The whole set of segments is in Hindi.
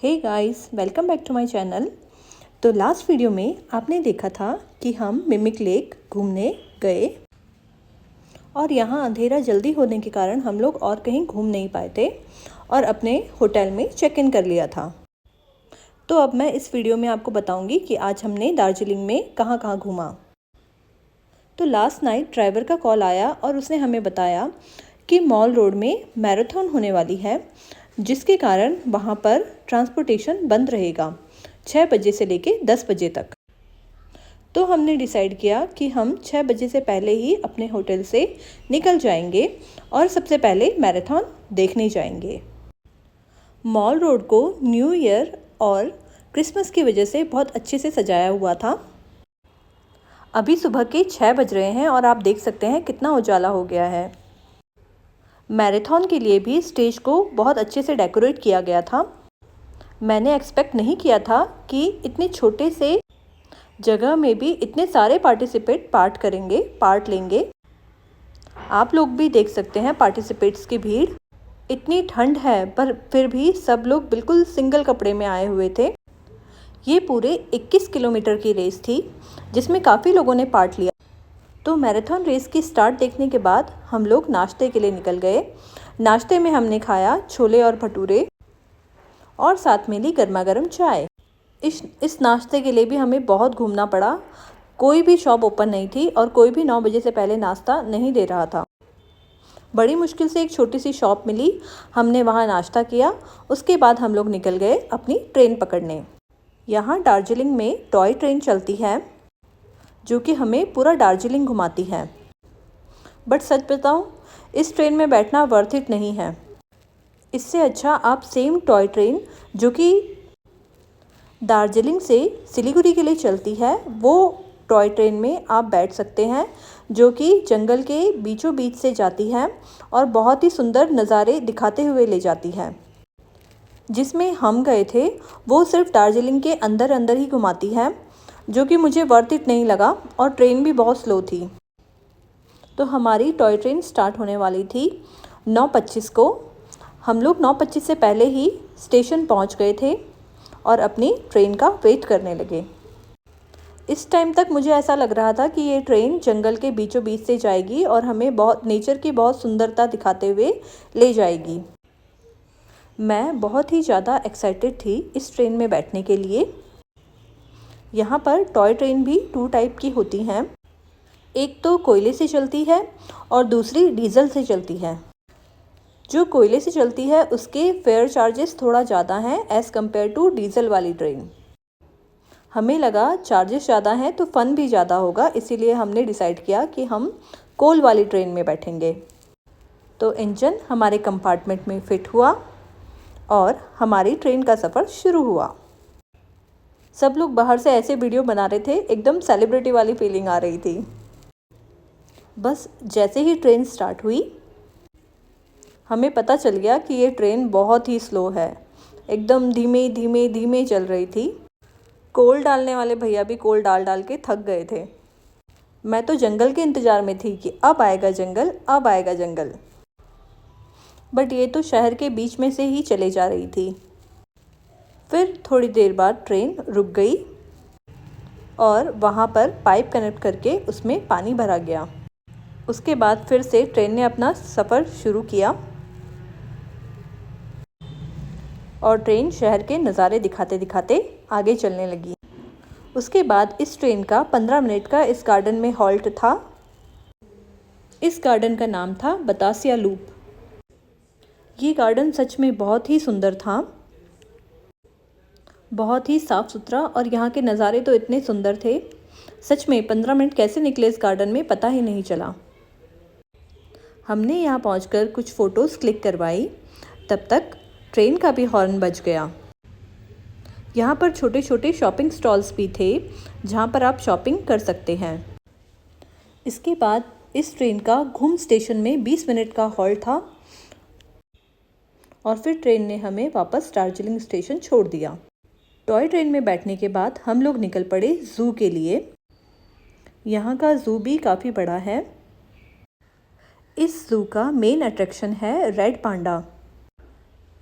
Hey guys, welcome back to my channel. तो लास्ट वीडियो में आपने देखा था कि हम मिमिक लेक घूमने गए और यहाँ अंधेरा जल्दी होने के कारण हम लोग और कहीं घूम नहीं पाए थे और अपने होटल में चेक इन कर लिया था। तो अब मैं इस वीडियो में आपको बताऊंगी कि आज हमने दार्जिलिंग में कहाँ कहाँ घूमा। तो लास्ट नाइट ड्राइवर का कॉल आया और उसने हमें बताया कि मॉल रोड में मैराथन होने वाली है, जिसके कारण वहाँ पर ट्रांसपोर्टेशन बंद रहेगा 6 बजे से लेके 10 बजे तक। तो हमने डिसाइड किया कि हम 6 बजे से पहले ही अपने होटल से निकल जाएंगे और सबसे पहले मैराथन देखने जाएंगे। मॉल रोड को न्यू ईयर और क्रिसमस की वजह से बहुत अच्छे से सजाया हुआ था। अभी सुबह के 6 बज रहे हैं और आप देख सकते हैं कितना उजाला हो गया है। मैराथन के लिए भी स्टेज को बहुत अच्छे से डेकोरेट किया गया था। मैंने एक्सपेक्ट नहीं किया था कि इतने छोटे से जगह में भी इतने सारे पार्ट लेंगे। आप लोग भी देख सकते हैं पार्टिसिपेट्स की भीड़। इतनी ठंड है पर फिर भी सब लोग बिल्कुल सिंगल कपड़े में आए हुए थे। ये पूरे 21 किलोमीटर की रेस थी जिसमें काफ़ी लोगों ने पार्ट लिया। तो मैराथन रेस की स्टार्ट देखने के बाद हम लोग नाश्ते के लिए निकल गए। नाश्ते में हमने खाया छोले और भटूरे और साथ में ली गर्मा गर्म चाय। इस नाश्ते के लिए भी हमें बहुत घूमना पड़ा। कोई भी शॉप ओपन नहीं थी और कोई भी 9 बजे से पहले नाश्ता नहीं दे रहा था। बड़ी मुश्किल से एक छोटी सी शॉप मिली, हमने वहाँ नाश्ता किया। उसके बाद हम लोग निकल गए अपनी ट्रेन पकड़ने। यहाँ दार्जिलिंग में टॉय ट्रेन चलती है जो कि हमें पूरा दार्जिलिंग घुमाती है। बट सच बताऊं, इस ट्रेन में बैठना वर्थ इट नहीं है। इससे अच्छा आप सेम टॉय ट्रेन जो कि दार्जिलिंग से सिलीगुड़ी के लिए चलती है, वो टॉय ट्रेन में आप बैठ सकते हैं, जो कि जंगल के बीचों बीच से जाती है और बहुत ही सुंदर नज़ारे दिखाते हुए ले जाती है। जिसमें हम गए थे वो सिर्फ दार्जिलिंग के अंदर अंदर ही घुमाती है, जो कि मुझे वर्थ इट नहीं लगा और ट्रेन भी बहुत स्लो थी। तो हमारी टॉय ट्रेन स्टार्ट होने वाली थी 9:25 को। हम लोग 9:25 से पहले ही स्टेशन पहुंच गए थे और अपनी ट्रेन का वेट करने लगे। इस टाइम तक मुझे ऐसा लग रहा था कि ये ट्रेन जंगल के बीचों बीच से जाएगी और हमें बहुत नेचर की बहुत सुंदरता दिखाते हुए ले जाएगी। मैं बहुत ही ज़्यादा एक्साइटेड थी इस ट्रेन में बैठने के लिए। यहाँ पर टॉय ट्रेन भी 2 टाइप की होती हैं। एक तो कोयले से चलती है और दूसरी डीजल से चलती है। जो कोयले से चलती है उसके फेयर चार्जेस थोड़ा ज़्यादा हैं एज़ कम्पेयर टू डीजल वाली ट्रेन। हमें लगा चार्जेस ज़्यादा हैं तो फ़न भी ज़्यादा होगा, इसीलिए हमने डिसाइड किया कि हम कोल वाली ट्रेन में बैठेंगे। तो इंजन हमारे कंपार्टमेंट में फिट हुआ और हमारी ट्रेन का सफ़र शुरू हुआ। सब लोग बाहर से ऐसे वीडियो बना रहे थे, एकदम सेलिब्रिटी वाली फीलिंग आ रही थी। बस जैसे ही ट्रेन स्टार्ट हुई हमें पता चल गया कि ये ट्रेन बहुत ही स्लो है, एकदम धीमे धीमे धीमे चल रही थी। कोल डालने वाले भैया भी कोल डाल डाल के थक गए थे। मैं तो जंगल के इंतज़ार में थी कि अब आएगा जंगल, अब आएगा जंगल। बट ये तो शहर के बीच में से ही चले जा रही थी। फिर थोड़ी देर बाद ट्रेन रुक गई और वहाँ पर पाइप कनेक्ट करके उसमें पानी भरा गया। उसके बाद फिर से ट्रेन ने अपना सफ़र शुरू किया और ट्रेन शहर के नज़ारे दिखाते दिखाते आगे चलने लगी। उसके बाद इस ट्रेन का 15 मिनट का इस गार्डन में हॉल्ट था। इस गार्डन का नाम था बतासिया लूप। ये गार्डन सच में बहुत ही सुंदर था, बहुत ही साफ़ सुथरा और यहाँ के नज़ारे तो इतने सुंदर थे। सच में 15 मिनट कैसे निकले इस गार्डन में पता ही नहीं चला। हमने यहाँ पहुँचकर कुछ फ़ोटोज़ क्लिक करवाई। तब तक ट्रेन का भी हॉर्न बज गया। यहाँ पर छोटे छोटे शॉपिंग स्टॉल्स भी थे जहाँ पर आप शॉपिंग कर सकते हैं। इसके बाद इस ट्रेन का घूम स्टेशन में 20 मिनट का हॉल्ट था और फिर ट्रेन ने हमें वापस दार्जिलिंग स्टेशन छोड़ दिया। टॉय ट्रेन में बैठने के बाद हम लोग निकल पड़े ज़ू के लिए। यहाँ का ज़ू भी काफ़ी बड़ा है। इस ज़ू का मेन अट्रैक्शन है रेड पांडा।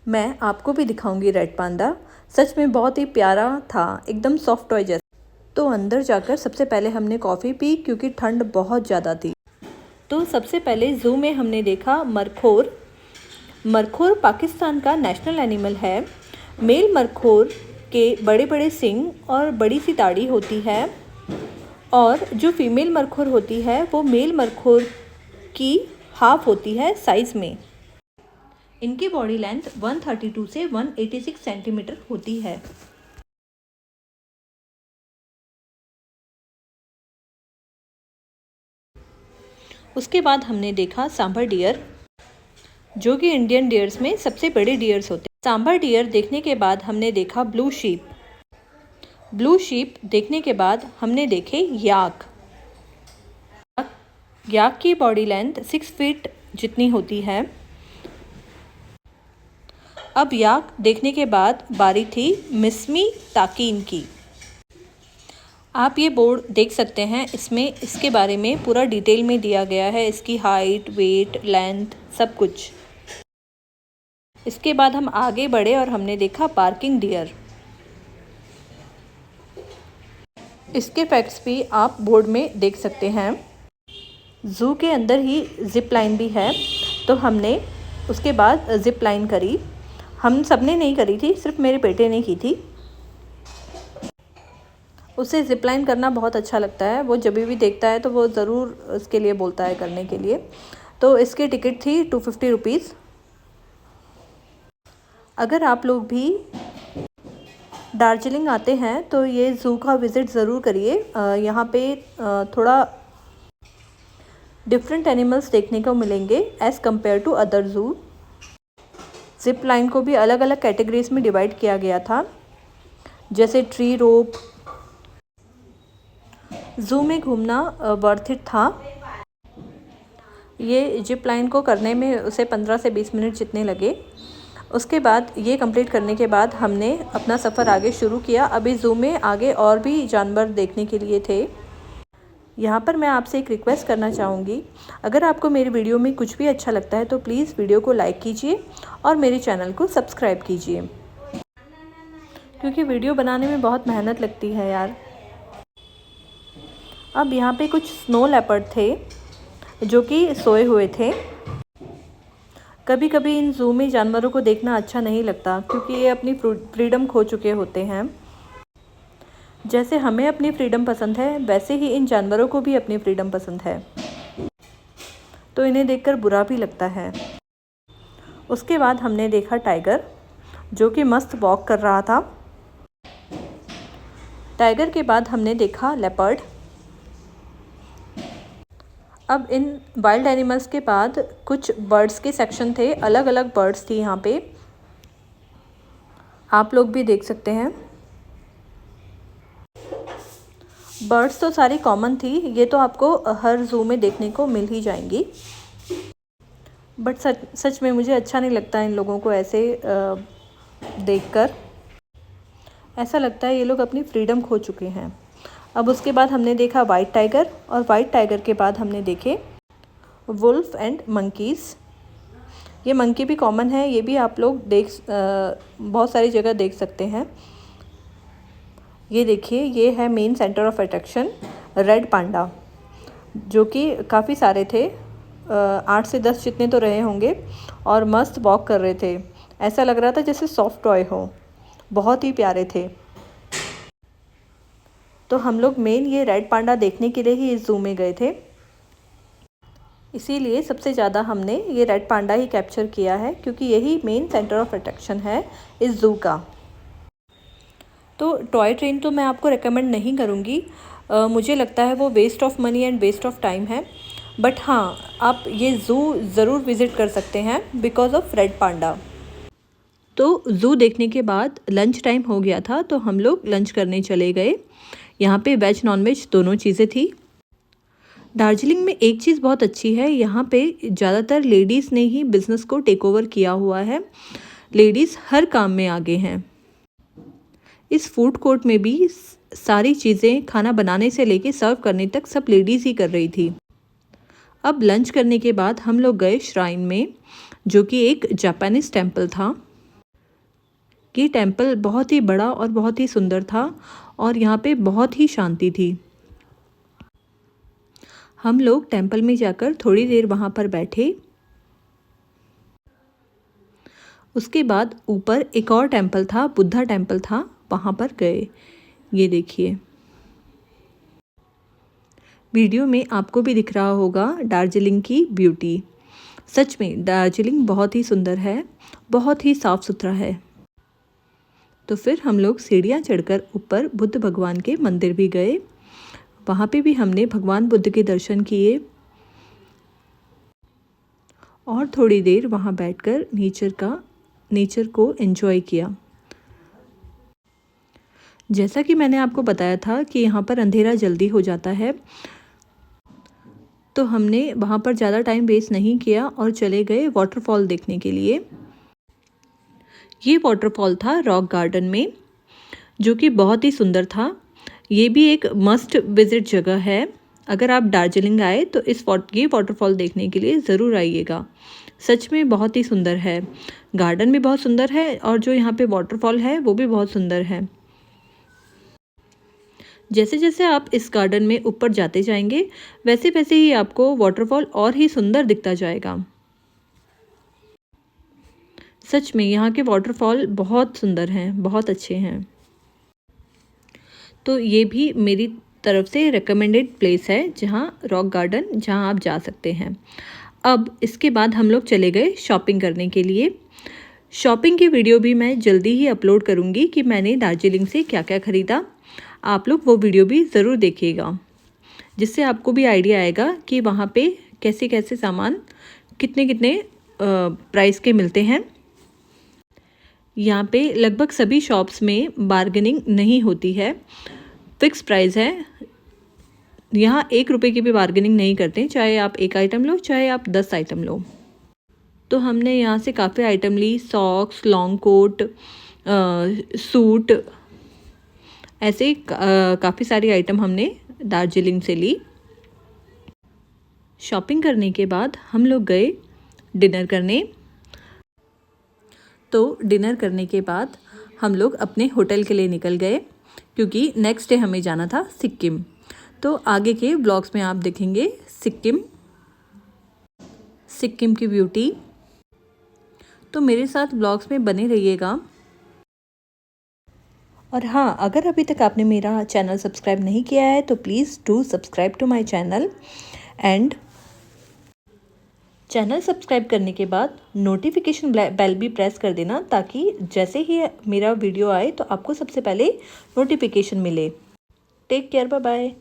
मैं आपको भी दिखाऊंगी रेड पांडा। सच में बहुत ही प्यारा था, एकदम सॉफ्ट टॉय जैसा। तो अंदर जाकर सबसे पहले हमने कॉफ़ी पी क्योंकि ठंड बहुत ज़्यादा थी। तो सबसे पहले ज़ू में हमने देखा मरखोर। मरखोर पाकिस्तान का नेशनल एनिमल है। मेल मरखोर के बड़े बड़े सींग और बड़ी सी दाढ़ी होती है, और जो फीमेल मरखोर होती है वो मेल मरखोर की हाफ होती है साइज़ में। इनकी बॉडी लेंथ 132 से 186 सेंटीमीटर होती है। उसके बाद हमने देखा सांभर डियर, जो कि इंडियन डियर्स में सबसे बड़े डियर्स होते हैं। सांभर डियर देखने के बाद हमने देखा ब्लू शीप। ब्लू शीप देखने के बाद हमने देखे याक। याक की बॉडी लेंथ 6 फीट जितनी होती है। अब याक देखने के बाद बारी थी मिस्मी ताकीन की। आप ये बोर्ड देख सकते हैं, इसमें इसके बारे में पूरा डिटेल में दिया गया है, इसकी हाइट, वेट, लेंथ, सब कुछ। इसके बाद हम आगे बढ़े और हमने देखा पार्किंग डियर। इसके फैक्ट्स भी आप बोर्ड में देख सकते हैं। ज़ू के अंदर ही जिप लाइन भी है, तो हमने उसके बाद जिप लाइन करी। हम सब ने नहीं करी थी, सिर्फ मेरे बेटे ने की थी। उसे जिप लाइन करना बहुत अच्छा लगता है। वो जब भी देखता है तो वो ज़रूर उसके लिए बोलता है करने के लिए। तो इसकी टिकट थी 250 रुपीज़। अगर आप लोग भी दार्जिलिंग आते हैं तो ये ज़ू का विज़िट ज़रूर करिए। यहाँ पे थोड़ा डिफरेंट एनिमल्स देखने को मिलेंगे as compared to other zoo. Zip line को भी अलग अलग कैटेगरीज में डिवाइड किया गया था, जैसे ट्री रोप। ज़ू में घूमना वर्थ इट था। ये जिप लाइन को करने में उसे 15 से 20 मिनट जितने लगे। उसके बाद ये कंप्लीट करने के बाद हमने अपना सफ़र आगे शुरू किया। अभी ज़ू में आगे और भी जानवर देखने के लिए थे। यहाँ पर मैं आपसे एक रिक्वेस्ट करना चाहूँगी, अगर आपको मेरी वीडियो में कुछ भी अच्छा लगता है तो प्लीज़ वीडियो को लाइक कीजिए और मेरे चैनल को सब्सक्राइब कीजिए, क्योंकि वीडियो बनाने में बहुत मेहनत लगती है यार। अब यहाँ पे कुछ स्नो लेपर्ड थे जो कि सोए हुए थे। कभी कभी इन ज़ू में जानवरों को देखना अच्छा नहीं लगता, क्योंकि ये अपनी फ्रीडम खो चुके होते हैं। जैसे हमें अपनी फ्रीडम पसंद है, वैसे ही इन जानवरों को भी अपनी फ्रीडम पसंद है, तो इन्हें देखकर बुरा भी लगता है। उसके बाद हमने देखा टाइगर, जो कि मस्त वॉक कर रहा था। टाइगर के बाद हमने देखा लेपर्ड। अब इन वाइल्ड एनिमल्स के बाद कुछ बर्ड्स के सेक्शन थे, अलग अलग बर्ड्स थी यहाँ पे, आप लोग भी देख सकते हैं। बर्ड्स तो सारी कॉमन थी, ये तो आपको हर ज़ू में देखने को मिल ही जाएंगी। बट सच में मुझे अच्छा नहीं लगता इन लोगों को ऐसे देखकर। ऐसा लगता है ये लोग अपनी फ्रीडम खो चुके हैं। अब उसके बाद हमने देखा वाइट टाइगर, और वाइट टाइगर के बाद हमने देखे वुल्फ एंड मंकीज़। ये मंकी भी कॉमन है, ये भी आप लोग बहुत सारी जगह देख सकते हैं। ये देखिए, ये है main centre of attraction red panda, जो कि काफ़ी सारे थे, 8 से 10 जितने तो रहे होंगे, और मस्त वॉक कर रहे थे। ऐसा लग रहा था जैसे सॉफ्ट टॉय हो, बहुत ही प्यारे थे। तो हम लोग मेन ये रेड पांडा देखने के लिए ही इस ज़ू में गए थे, इसीलिए सबसे ज़्यादा हमने ये रेड पांडा ही कैप्चर किया है, क्योंकि यही मेन सेंटर ऑफ अट्रैक्शन है इस ज़ू का। तो टॉय ट्रेन तो मैं आपको रेकमेंड नहीं करूँगी, मुझे लगता है वो waste of money and waste of time है। बट हाँ, आप ये ज़ू ज़रूर विज़िट कर सकते हैं बिकॉज ऑफ रेड पांडा। तो ज़ू देखने के बाद लंच टाइम हो गया था, तो हम लोग लंच करने चले गए। यहाँ पे वेज नॉन वेज दोनों चीज़ें थी। दार्जिलिंग में एक चीज़ बहुत अच्छी है, यहाँ पे ज़्यादातर लेडीज़ ने ही बिज़नेस को टेक ओवर किया हुआ है। लेडीज़ हर काम में आगे हैं। इस फूड कोर्ट में भी सारी चीज़ें खाना बनाने से लेके सर्व करने तक सब लेडीज़ ही कर रही थी। अब लंच करने के बाद हम लोग गए श्राइन में, जो कि एक जापानीज़ टेम्पल था। ये टेम्पल बहुत ही बड़ा और बहुत ही सुंदर था और यहाँ पे बहुत ही शांति थी। हम लोग टेम्पल में जाकर थोड़ी देर वहाँ पर बैठे। उसके बाद ऊपर एक और टेम्पल था, बुद्धा टेम्पल था, वहाँ पर गए। ये देखिए, वीडियो में आपको भी दिख रहा होगा दार्जिलिंग की ब्यूटी। सच में दार्जिलिंग बहुत ही सुंदर है, बहुत ही साफ़ सुथरा है। तो फिर हम लोग सीढ़ियाँ चढ़कर ऊपर बुद्ध भगवान के मंदिर भी गए। वहाँ पे भी हमने भगवान बुद्ध के दर्शन किए और थोड़ी देर वहाँ बैठकर नेचर को एंजॉय किया। जैसा कि मैंने आपको बताया था कि यहाँ पर अंधेरा जल्दी हो जाता है, तो हमने वहाँ पर ज़्यादा टाइम वेस्ट नहीं किया और चले गए वाटरफॉल देखने के लिए। ये वाटरफॉल था रॉक गार्डन में, जो कि बहुत ही सुंदर था। ये भी एक मस्ट विजिट जगह है। अगर आप दार्जिलिंग आए तो ये वाटरफॉल देखने के लिए ज़रूर आइएगा। सच में बहुत ही सुंदर है। गार्डन भी बहुत सुंदर है और जो यहाँ पे वाटरफॉल है वो भी बहुत सुंदर है। जैसे जैसे आप इस गार्डन में ऊपर जाते जाएंगे वैसे वैसे ही आपको वाटरफॉल और ही सुंदर दिखता जाएगा। सच में यहाँ के वाटरफॉल बहुत सुंदर हैं, बहुत अच्छे हैं। तो ये भी मेरी तरफ से रिकमेंडेड प्लेस है, जहाँ रॉक गार्डन, जहाँ आप जा सकते हैं। अब इसके बाद हम लोग चले गए शॉपिंग करने के लिए। शॉपिंग की वीडियो भी मैं जल्दी ही अपलोड करूँगी कि मैंने दार्जिलिंग से क्या क्या ख़रीदा। आप लोग वो वीडियो भी ज़रूर देखिएगा, जिससे आपको भी आइडिया आएगा कि वहाँ पे कैसे कैसे सामान कितने कितने प्राइस के मिलते हैं। यहाँ पे लगभग सभी शॉप्स में बार्गेनिंग नहीं होती है, फिक्स प्राइस है। यहाँ 1 रुपये की भी बार्गेनिंग नहीं करते, चाहे आप 1 आइटम लो चाहे आप 10 आइटम लो। तो हमने यहाँ से काफ़ी आइटम ली, सॉक्स, लॉन्ग कोट, सूट, ऐसे काफ़ी सारी आइटम हमने दार्जिलिंग से ली। शॉपिंग करने के बाद हम लोग गए डिनर करने। तो डिनर करने के बाद हम लोग अपने होटल के लिए निकल गए, क्योंकि नेक्स्ट डे हमें जाना था सिक्किम। तो आगे के ब्लॉग्स में आप देखेंगे सिक्किम की ब्यूटी। तो मेरे साथ ब्लॉग्स में बने रहिएगा। और हाँ, अगर अभी तक आपने मेरा चैनल सब्सक्राइब नहीं किया है तो please do subscribe to my channel. And channel subscribe करने के बाद नोटिफिकेशन बेल भी प्रेस कर देना, ताकि जैसे ही मेरा वीडियो आए तो आपको सबसे पहले नोटिफिकेशन मिले। Take care, bye bye.